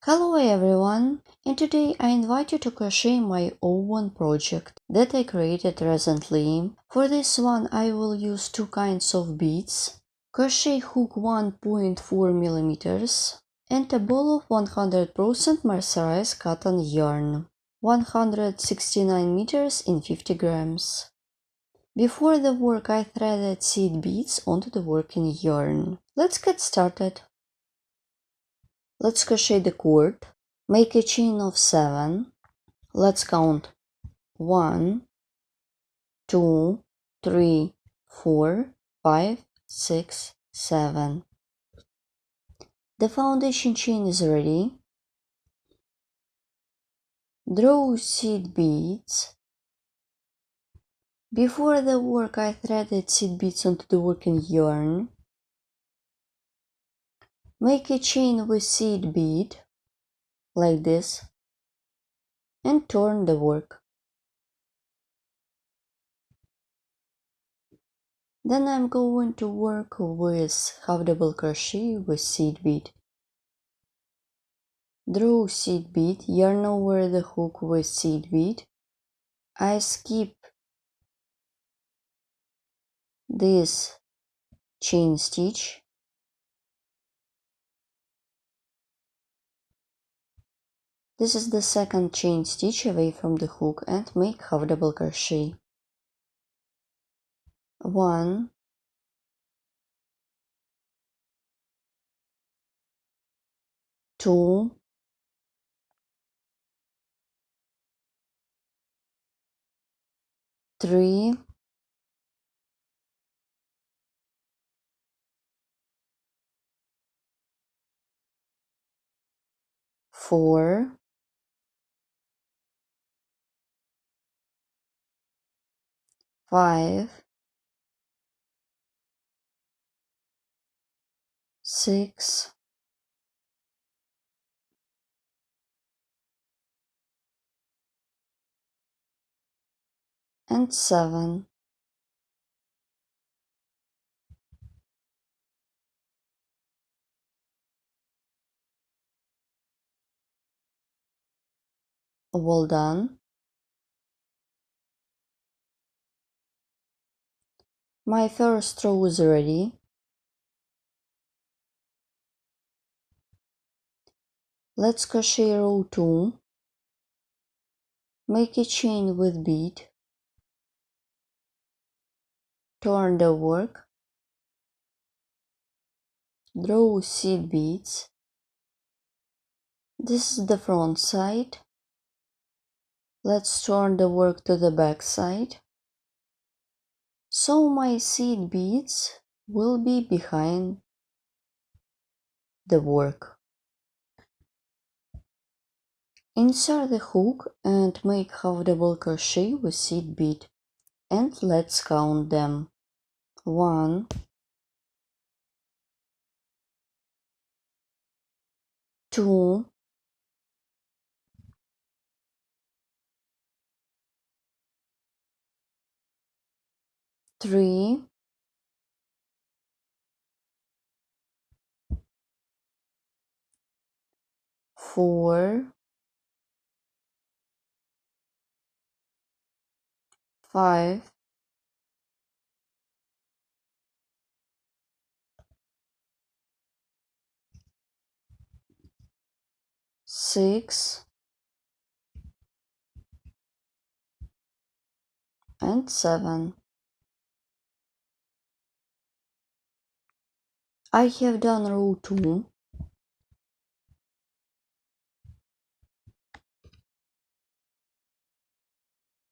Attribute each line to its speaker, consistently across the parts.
Speaker 1: Hello everyone, and today I invite you to crochet my own project that I created recently. For this one I will use two kinds of beads, crochet hook 1.4 millimeters and a ball of 100% mercerized cotton yarn, 169 meters in 50 grams. Before the work I threaded seed beads onto the working yarn. Let's get started. Let's crochet the cord. Make a chain of 7. Let's count 1, 2, 3, 4, 5, 6, 7. The foundation chain is ready. Draw seed beads. Before the work I threaded seed beads onto the working yarn. Make a chain with seed bead, like this, and turn the work. Then I'm going to work with half double crochet with seed bead. Draw seed bead, yarn over the hook with seed bead. I skip this chain stitch. This is the second chain stitch away from the hook and make half double crochet. 1, 2, 3, 4, 5, 6, 7. Well done. My first row is ready. Let's crochet row 2. Make a chain with bead. Turn the work. Draw seed beads. This is the front side. Let's turn the work to the back side. So my seed beads will be behind the work. Insert the hook and make half double crochet with seed bead. And let's count them. 1, 2, 3, 4, 5, 6, and 7. I have done row 2.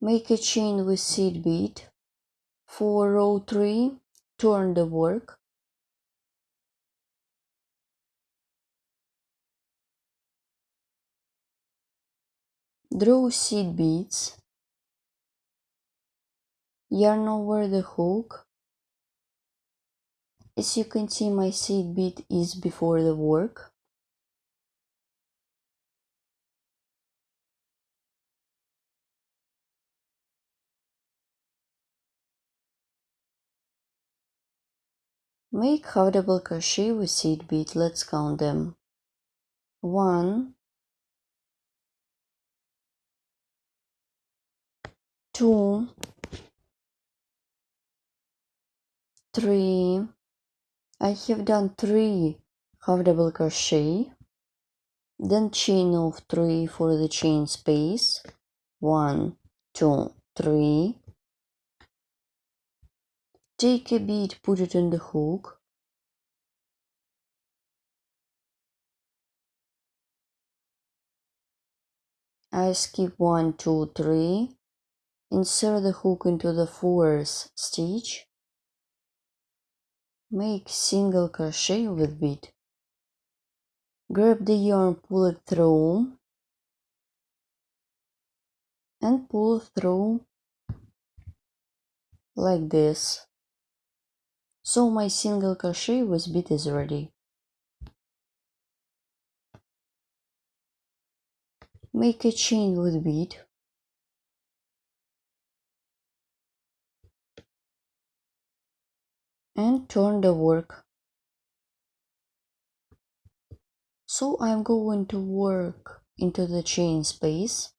Speaker 1: Make a chain with seed bead. For row 3, turn the work. Draw seed beads. Yarn over the hook. As you can see, my seed bead is before the work. Make half double crochet with seed bead. Let's count them. 1, 2, 3. I have done 3 half double crochet, then chain of 3 for the chain space. 1, 2, 3. Take a bead, put it in the hook. I skip 1, 2, 3. Insert the hook into the 4th stitch. Make single crochet with bead. Grab the yarn, pull it through, and pull through like this. So my single crochet with bead is ready. Make a chain with bead. And turn the work. So I'm going to work into the chain space.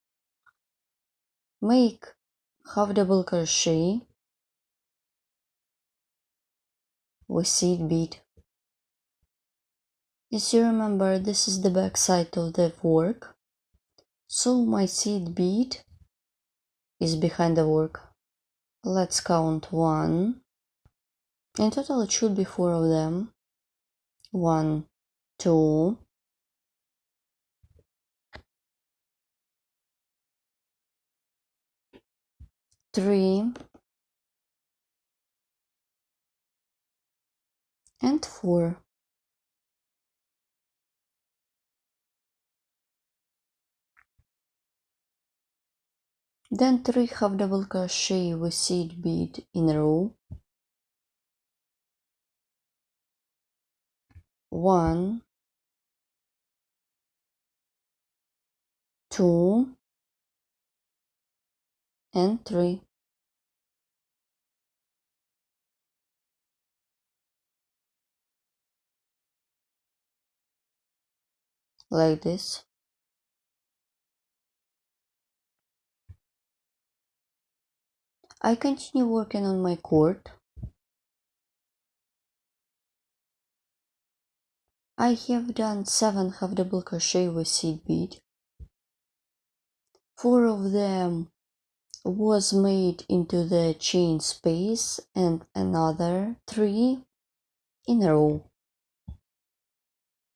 Speaker 1: Make half double crochet with seed bead. As you remember, this is the back side of the work. So my seed bead is behind the work. Let's count 1. In total it should be 4 of them. 1, 2, 3, and 4. Then 3 half double crochet with seed bead in a row. 1, 2, and 3. Like this. I continue working on my cord. I have done 7 half double crochet with seed bead. 4 of them was made into the chain space and another 3 in a row.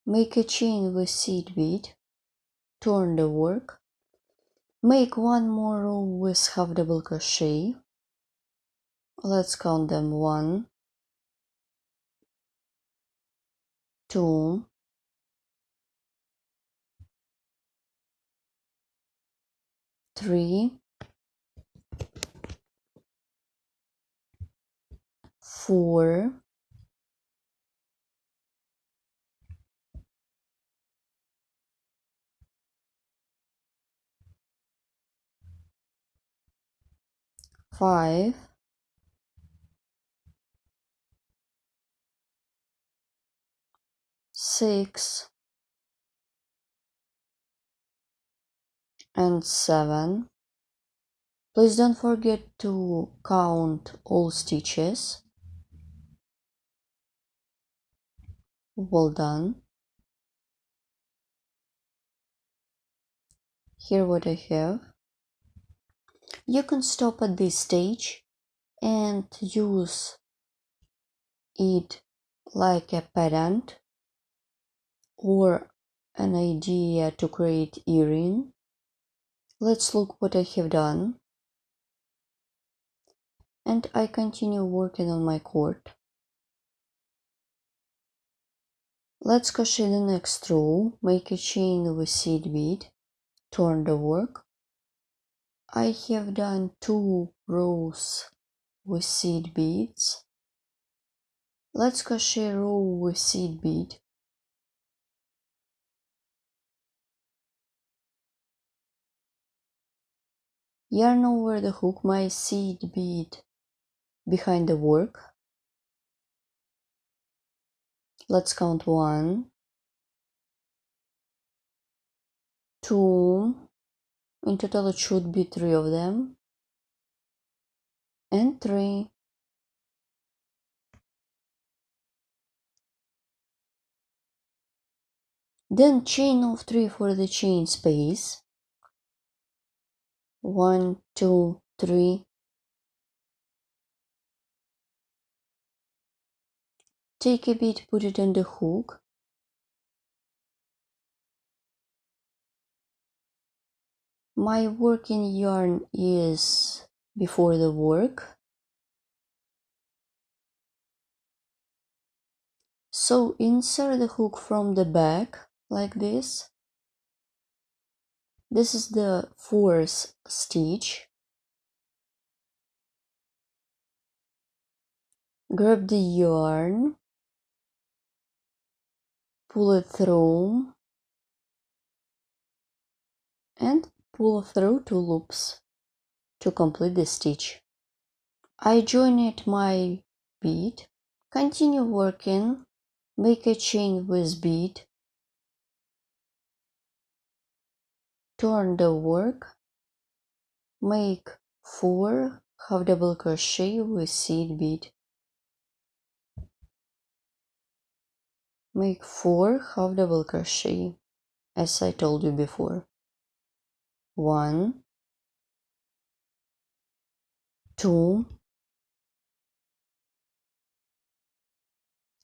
Speaker 1: Make a chain with seed bead, turn the work, make 1 more row with half double crochet. Let's count them. 1, 2, 3, 4, 5, 6, and 7. Please don't forget to count all stitches. Well done. Here what I have. You can stop at this stage and use it like a pattern or an idea to create earring. Let's look what I have done. And I continue working on my cord. Let's crochet the next row, make a chain with seed bead, turn the work. I have done 2 rows with seed beads. Let's crochet a row with seed bead. Yarn over the hook my seed bead behind the work. Let's count 1, 2, in total it should be 3 of them. and 3. Then chain of 3 for the chain space. 1, 2, 3. Take a bead, put it on the hook. My working yarn is before the work. So insert the hook from the back like this. This is the 4th stitch. Grab the yarn, pull it through, and pull through 2 loops to complete the stitch. I joined my bead. Continue working. Make a chain with bead. Turn the work. Make 4 half double crochet with seed bead. Make 4 half double crochet as I told you before. 1, 2,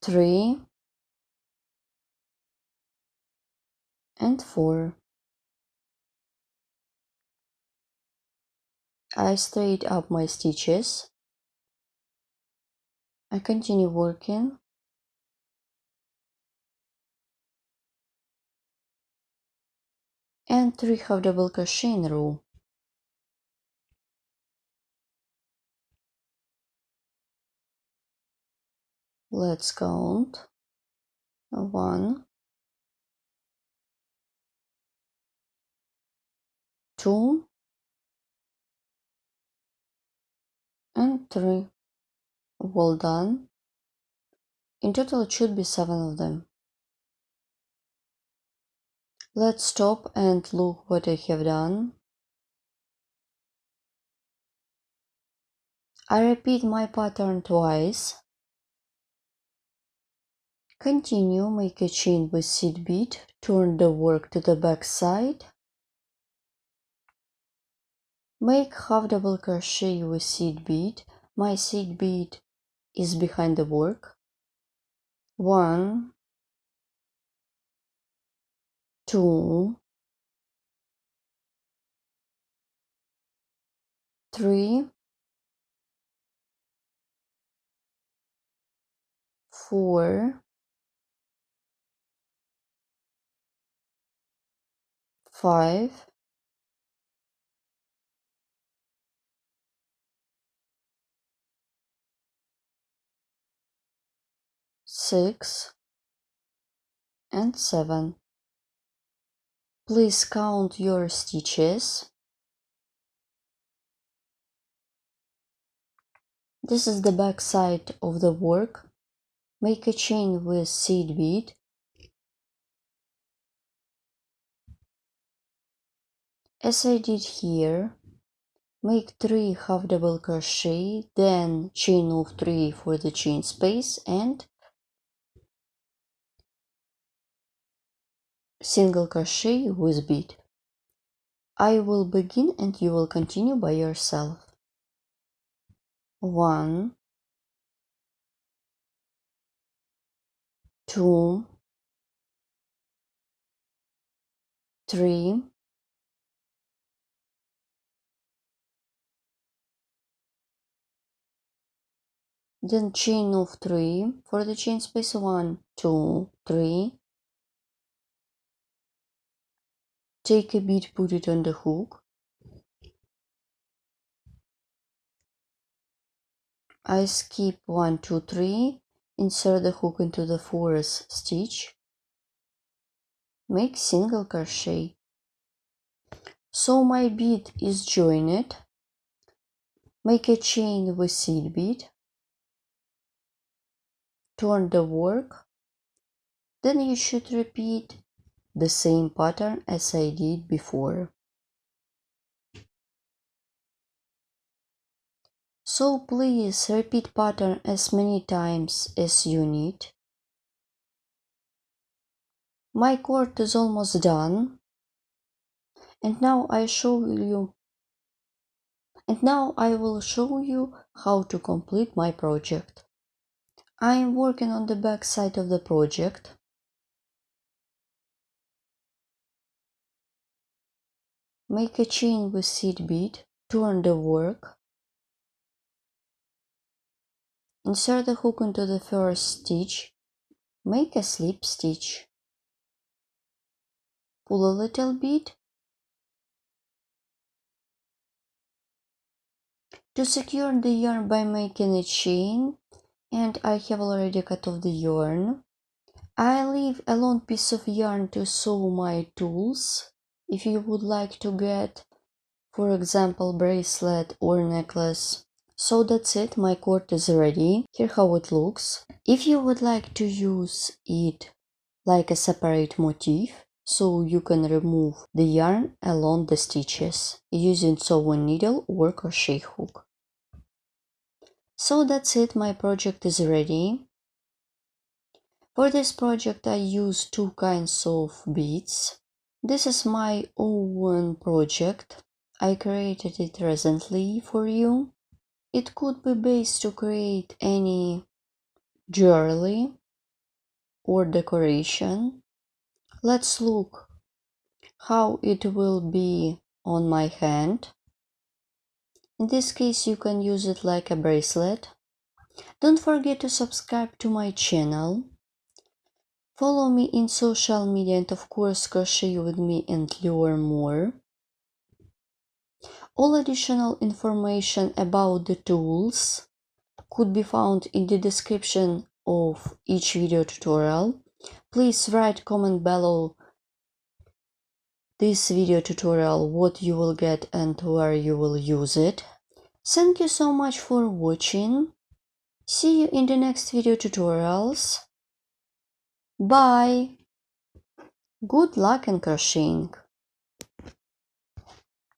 Speaker 1: 3, and 4. I straight up my stitches. I continue working. And 3 half double crochet in a row. Let's count. 1, 2, and 3. Well done. In total it should be 7 of them. Let's stop and look what I have done. I repeat my pattern twice. Continue, make a chain with seed bead, turn the work to the back side. Make half double crochet with seed bead. My seed bead is behind the work. 1, 2, 3, 4, 5, 6, and 7. Please count your stitches. This is the back side of the work. Make a chain with seed bead. As I did here, make 3 half double crochet, then chain of 3 for the chain space and single crochet with bead. I will begin and you will continue by yourself. 1, 2, 3, 4, then chain of 3 for the chain space. 1, 2, 3. Take a bead, put it on the hook. I skip 1, 2, 3. Insert the hook into the 4th stitch. Make single crochet. So my bead is joined. Make a chain with seed bead. Turn the work. Then you should repeat the same pattern as I did before. So please repeat pattern as many times as you need. My cord is almost done. And now I will show you how to complete my project. I am working on the back side of the project. Make a chain with seed bead, turn the work, insert the hook into the first stitch, make a slip stitch, pull a little bit. To secure the yarn by making a chain, and I have already cut off the yarn, I leave a long piece of yarn to sew my tools. If you would like to get, for example, bracelet or necklace. So that's it, my cord is ready. Here how it looks. If you would like to use it like a separate motif, so you can remove the yarn along the stitches using sewing needle or crochet hook. So that's it, my project is ready. For this project I use two kinds of beads. This is my own project. I created it recently for you. It could be based to create any jewelry or decoration. Let's look how it will be on my hand. In this case you can use it like a bracelet. Don't forget to subscribe to my channel. Follow me in social media and of course crochet with me and learn more. All additional information about the tools could be found in the description of each video tutorial. Please write comment below this video tutorial what you will get and where you will use it. Thank you so much for watching. See you in the next video tutorials. Bye! Good luck in crocheting!